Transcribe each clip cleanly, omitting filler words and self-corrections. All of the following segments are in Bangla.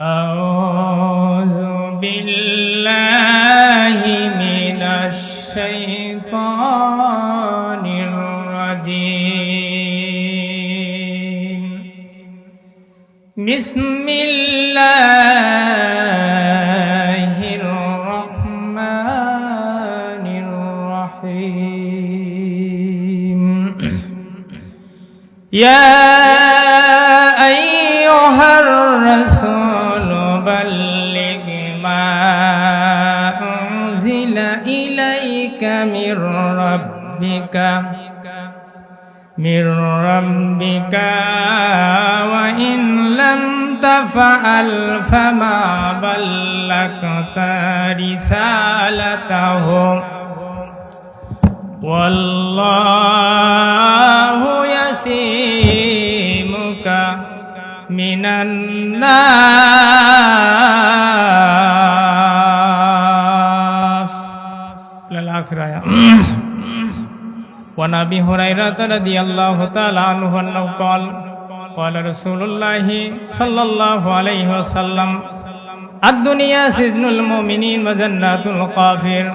أعوذ بالله من الشيطان الرجيم بسم الله الرحمن الرحيم يا أيها الرسول بلغ ما أنزل إليك من ربك وإن لم تفعل فما بلغت رسالته والله يسيمك من الناس للآخرة. وعن أبي هريرة رضي الله تعالى عنه أنه قال قال رسول الله صلى الله عليه وسلم الدنيا سجن المؤمنين وجنات الكافر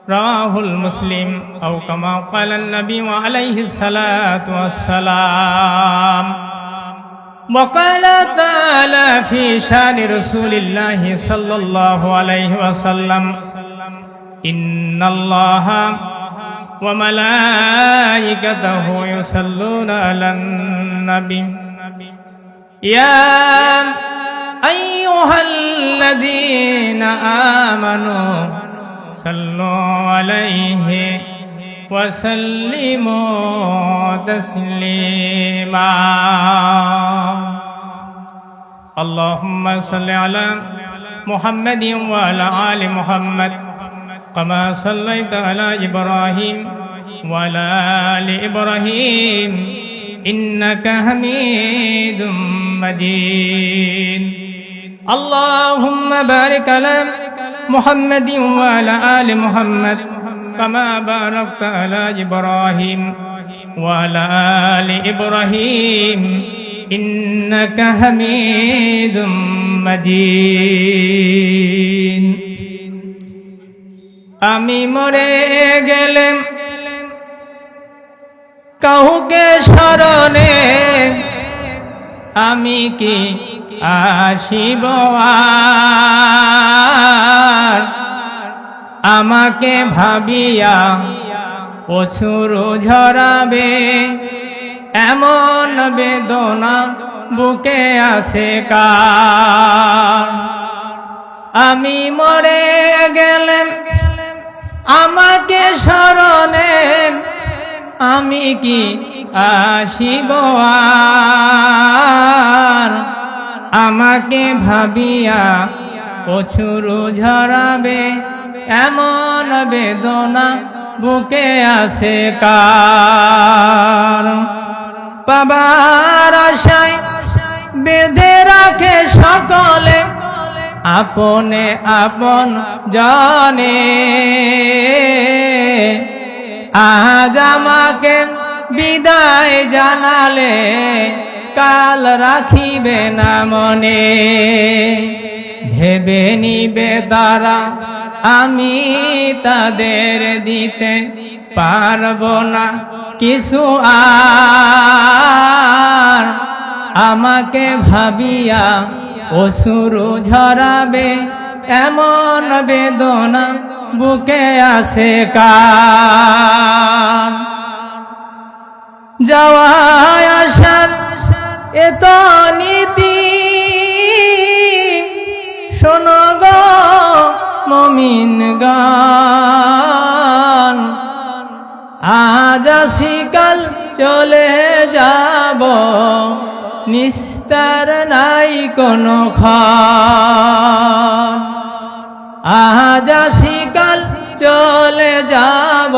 رواه المسلم أو كما قال النبي عليه الصلاة والسلام. وقال تعالى في شان رسول الله صلى الله عليه وسلم إن الله وملائكته يصلون على النبي يا أيها الذين آمنوا صلوا عليه وسلموا تسليما. اللهم صل على محمد وعلى آل محمد كما صليت على إبراهيم وعلى آل إبراهيم إنك حميد مجيد. اللهم بارك على محمد وعلى آل محمد كما باركت على إبراهيم وعلى آل إبراهيم إنك حميد مجيد. আমি মরে গেলে কাউকে স্মরণে আমি কি আসিব আর আমাকে ভাবিয়া অশ্রু ঝরাবে এমন বেদনা বুকে আছে কার। আমি মরে গেলে আমাকে স্মরণে আমি কি আসিব আর আমাকে ভাবিয়া অশ্রু ঝরাবে এমন বেদনা বুকে আছে কার। পাবার আশায় বেঁধে রাখে সকলে আপনে আপন জানে আজ আমাকে বিদায় জানালে কাল রাখিবে না মনে ভেবে নিবে তারা আমি তাদের দিতে পারবো না কিছু আর আমাকে ভাবিয়া অশ্রু ঝরাবে এমন বেদনা বুকে আছে কার। যাওয়া আসার এত নীতি শোনো গো মুমিনগণ আজ আসি কাল চলে যাব নিস্তার নাই কোনো ক্ষণ। আজ আসি কাল চলে যাব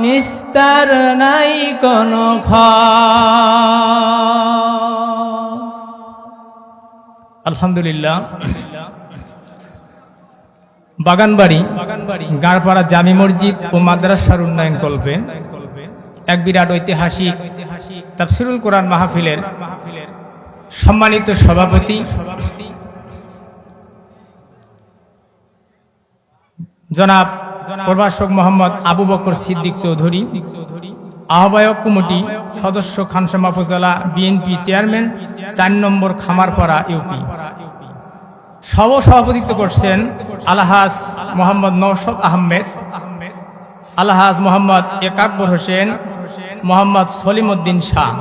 নিস্তার নাই কোনো ক্ষণ। আলহামদুলিল্লাহ। বাগানবাড়ি গাড়পাড়া জামি মসজিদ ও মাদ্রাসার উন্নয়ন কল্পে এক বিরাট ঐতিহাসিক তাফসিরুল কোরআন মাহফিলের সম্মানিত সভাপতি জনাব প্রভাষক মোহাম্মদ আবু বকর সিদ্দিক চৌধুরী, আহ্বায়ক কমিটি সদস্য খানসামা উপজেলা বিএনপি চেয়ারম্যান 4 নম্বর খামারপাড়া ইউপি। সভাপতিত্ব করছেন আলহাজ মোহাম্মদ নওশাদ আহমেদ, আলহাজ মোহাম্মদ একাব্বর হোসেন, মোহাম্মদ সলিমউদ্দিন শাহ।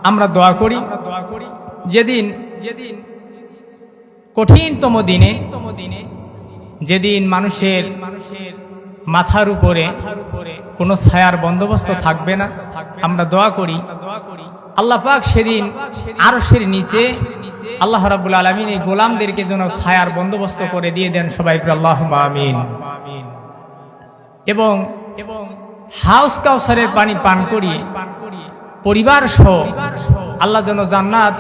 আমরা দোয়া করি যেদিন কঠিনতম দিনে, যেদিন মানুষের মাথার উপরে কোনো ছায়ার বন্দোবস্ত থাকবে না, আমরা দোয়া করি আল্লাহ পাক সেদিন আরশের নিচে আল্লাহ রাব্বুল আলামিন এই গোলামদেরকে যেন ছায়ার বন্দোবস্ত করে দিয়ে দেন। সবাই আল্লাহুম্মা আমিন। এবং হাউস কাউসারের পানি পান করিয়ে পরিবার সহ আল্লাহ যেন জান্নাত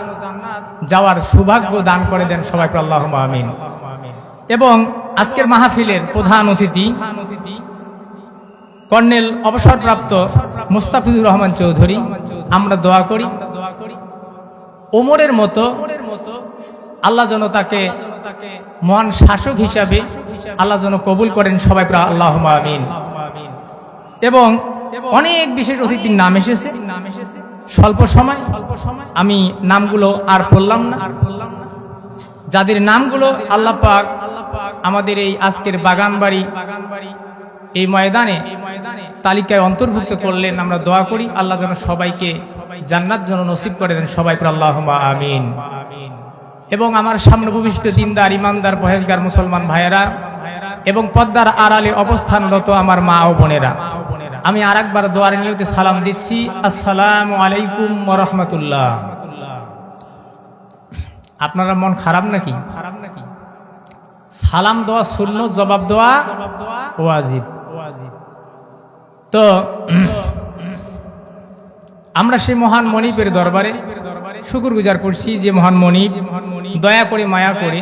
যাওয়ার সৌভাগ্য দান করে দেন। সবাই আল্লাহুম্মা আমিন। এবং আজকের মাহফিলের প্রধান অতিথি কর্নেল অবসরপ্রাপ্ত মুস্তাফিজুর রহমান চৌধুরী, আমরা দোয়া করি ওমরের মতো আল্লাহ যেন তাকে মহান শাসক হিসাবে আল্লাহ যেন কবুল করেন। সবাই আল্লাহুম্মা আমিন। এবং অনেক বিশেষ অতিথির নাম এসেছে, স্বল্প সময় আমি নামগুলো আর পড়লাম না। যাদের নামগুলো আল্লাহ পাক আমাদের এই আজকের বাগানবাড়ি এই ময়দানে তালিকায় অন্তর্ভুক্ত করলেন, আমরা দোয়া করি আল্লাহ যেন সবাইকে জান্নাত যেন নসিব করে দেন। সবাই আল্লাহুম্মা আমিন। এবং আমার সামনে উপবিষ্ট দিনদার ইমানদার পহেজগার মুসলমান ভাইয়েরা এবং পর্দার আড়ালে অবস্থানরত আমার মা ও বোনেরা, আমি আরেকবার দোয়ার নিয়তে সালাম দিচ্ছি, আসসালামু আলাইকুম ওয়া রাহমাতুল্লাহ। আপনারা মন খারাপ নাকি? সালাম দেওয়া সুন্নত, জবাব দেওয়া ওয়াজিব। তো আমরা সেই মহান মনিবের দরবারে শুকরগুজার করছি যে মহান মনিব দয়া করে মায়া করে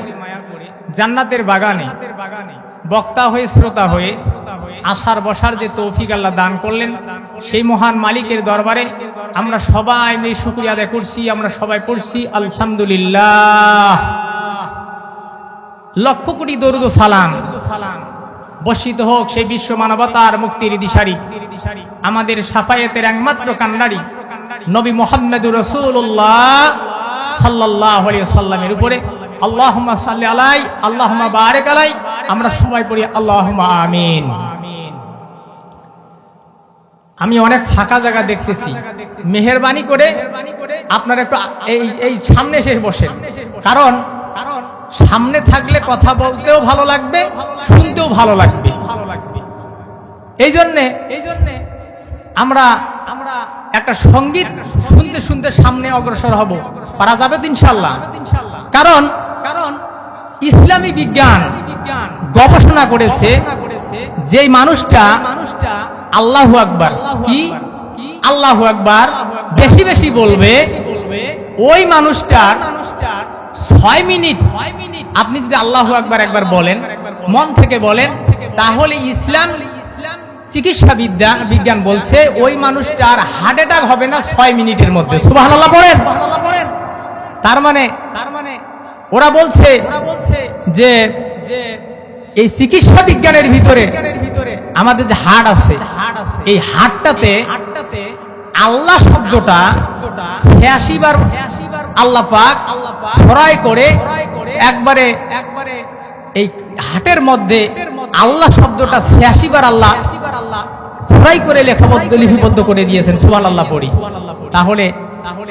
জান্নাতের বাগানে বক্তা হয়ে শ্রোতা হয়ে আসার বসার যে তৌফিক আল্লাহ দান করলেন, সেই মহান মালিকের দরবারে আমরা সবাই মিলে শুকরিয়া আদায় করছি। আমরা সবাই পড়ছি আলহামদুলিল্লাহ। লক্ষ কোটি দরুদ ও সালাম বর্ষিত হোক সেই বিশ্ব মানবতার মুক্তির দিশারি আমাদের শাফায়েতের একমাত্র কান্ডারি নবী মুহাম্মদুর রাসূলুল্লাহ সাল্লাল্লাহু আলাইহি ওয়াসাল্লামের উপরে। আল্লাহুম্মা সাল্লি আলাই, আল্লাহুম্মা বারিক আলাই। আমরা সবাই পড়ি আল্লাহুম্মা আমিন। আমি অনেক ফাঁকা জায়গা দেখতেছি, মেহেরবানি করে আপনারা একটু এই সামনে এসে বসেন, কারণ সামনে থাকলে কথা বলতেও ভালো লাগবে, শুনতেও ভালো লাগবে। এই জন্যে আমরা একটা সঙ্গীত শুনতে শুনতে সামনে অগ্রসর হব, পারা যাবে তো ইনশাআল্লাহ। কারণ ইসলামী বিজ্ঞান গবেষণা করেছে যে মানুষটা আল্লাহু আকবার কি আল্লাহু আকবার বেশি বেশি বলবে, ওই মানুষটার 6 মিনিট আপনি যদি আল্লাহু আকবার একবার বলেন, মন থেকে বলেন, তাহলে ইসলাম চিকিৎসা বিজ্ঞান বলছে ওই মানুষটার হার্ট অ্যাটাক হবে না 6 মিনিটের মধ্যে। সুবহানাল্লাহ পড়েন। তার মানে ওরা বলছে যে এই চিকিৎসা বিজ্ঞানের ভিতরে আমাদের যে হার্ট আছে, এই হার্টটাতে আল্লাহ শব্দটা 86 বার আল্লাহ পাক ফরাই করে একবারে এই হার্টের মধ্যে আল্লাহ শব্দটা 86 বার আল্লাহ ফরাই করে লিপিবদ্ধ করে দিয়েছেন। সুবহানাল্লাহ পড়ি। তাহলে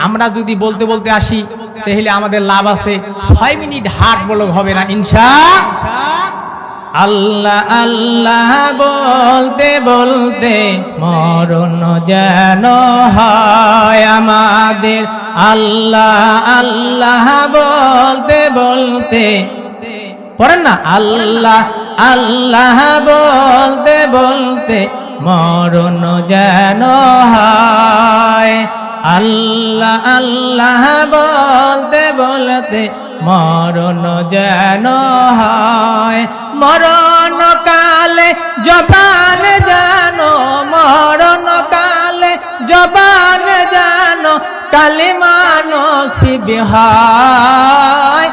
আমরা যদি বলতে বলতে আসি তাহলে আমাদের লাভ আছে, 6 মিনিট হার্ট বলক হবে না ইনশাআল্লাহ। আল্লাহ বলতে বলতে মরণ যেন হয় আমাদের, আল্লাহ আল্লাহ বলতে বলতে, পড়েন না, আল্লাহ আল্লাহ বলতে বলতে মরণ যেন হয়, আল্লাহ আল্লাহ বলতে বলতে মরণ যেন হয়। মরণ কালে জবান জানো, মরণ কালে জবান জানো, কালিমা নসিব হয়।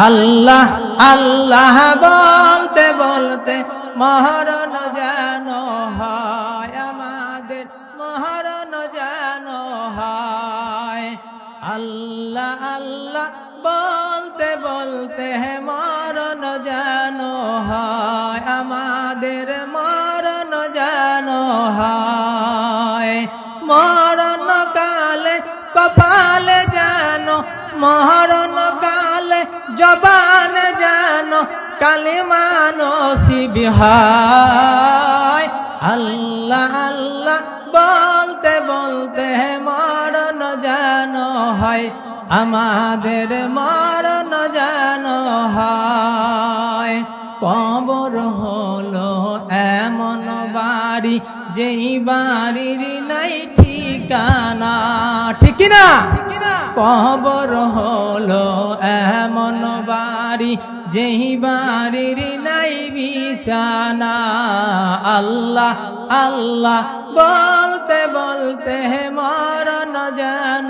আল্লাহ আল্লাহ বলতে বলতে মরণ যেন হয়, আমাদের মরণ যেন হয়। আল্লাহ আল্লাহ বলতে বলতে মরণ যেন হয়, আমাদের মরণ যেন হয়। মরণ কালে কপালে যেন, মরণ কালে জবানে যেন কালিমা নসিব হয়। আল্লাহ আল্লাহ বলতে বলতে মরণ যেন হয়, আমাদের মরণ যেন হয়। কবর হলো এমন বাড়ি, যেই বাড়ির নাই ঠিকানা, ঠিক না? কবর হলো এমন বাড়ি, যেই বাড়ির নাই বিছানা। আল্লাহ আল্লাহ বলতে বলতে মরণ যেন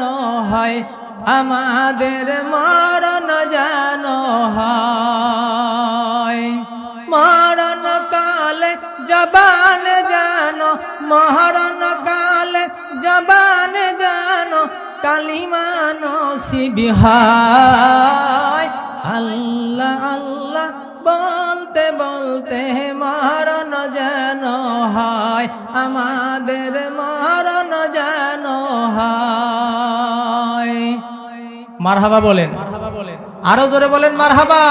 হয়, আমাদের মরণ যেন হয়। মরণ কালে জবান যেন, মরণ কালে জবান যেন কালিমা নসিব হয়। আল্লাহ আল্লাহ বলতে বলতে মরণ যেন হয়, আমাদের মরণ যেন হয়। মারহাবা বলেন, আরো জোরে বলেন মারহাবা।